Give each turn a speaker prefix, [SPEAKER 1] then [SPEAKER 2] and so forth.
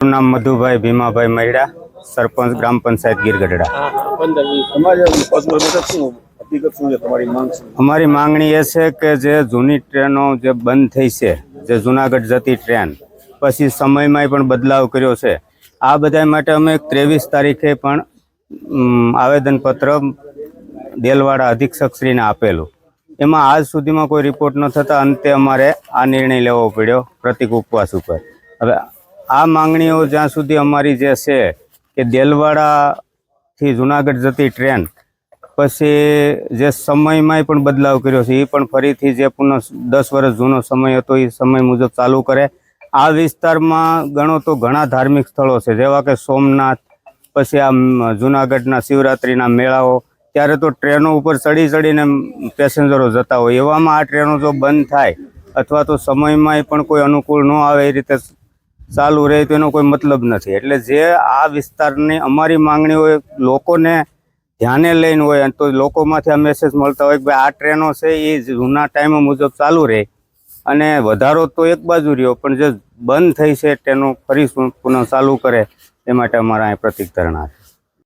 [SPEAKER 1] નામ મધુભાઈ ભીમાભાઈ મૈડા, સરપંચ ગ્રામ પંચાયત ગીરગઢડા। અમારી માંગણી એ છે કે જે જૂની ટ્રેનો જે બંધ થઈ છે, જે જુનાગઢ જતી ટ્રેન પછી સમયમાં પણ બદલાવ કર્યો છે, આ બધા માટે અમે 23 તારીખે પણ આવેદનપત્ર દેલવાડા અધિક્ષકશ્રીને આપેલું। એમાં આજ સુધીમાં કોઈ રિપોર્ટ ન થતા અંતે અમારે આ નિર્ણય લેવો પડ્યો પ્રતિક ઉપવાસ ઉપર। હવે આ માંગણીઓ જ્યાં સુધી અમારી જે છે કે દેલવાડાથી જુનાગઢ જતી ટ્રેન પછી જે સમયમાં પણ બદલાવ કર્યો છે, એ પણ ફરીથી જે પુનઃ 10 વર્ષ જૂનો સમય હતો એ સમય મુજબ ચાલુ કરે। આ વિસ્તારમાં ગણો તો ઘણા ધાર્મિક સ્થળો છે, જેવા કે સોમનાથ, પછી આ જુનાગઢના શિવરાત્રિના મેળાઓ, ત્યારે તો ટ્રેનો ઉપર ચડીને પેસેન્જરો જતા હોય, એવામાં આ ટ્રેનો જો બંધ થાય અથવા તો સમયમાં પણ કોઈ અનુકૂળ ન આવે એ રીતે ચાલુ રહે તો એનો કોઈ મતલબ નથી। એટલે જે આ વિસ્તારની અમારી માંગણી હોય, લોકોને ધ્યાને લઈને હોય, તો લોકોમાંથી આ મેસેજ મળતા હોય કે ભાઈ આ ટ્રેનો છે એ જૂના ટાઈમો મુજબ ચાલુ રહે અને વધારો તો એક બાજુ રહ્યો, પણ જે બંધ થઈ છે ટ્રેનો ફરી પુનઃ ચાલુ કરે, એ માટે અમારા અહીં પ્રતિક ધરણા છે।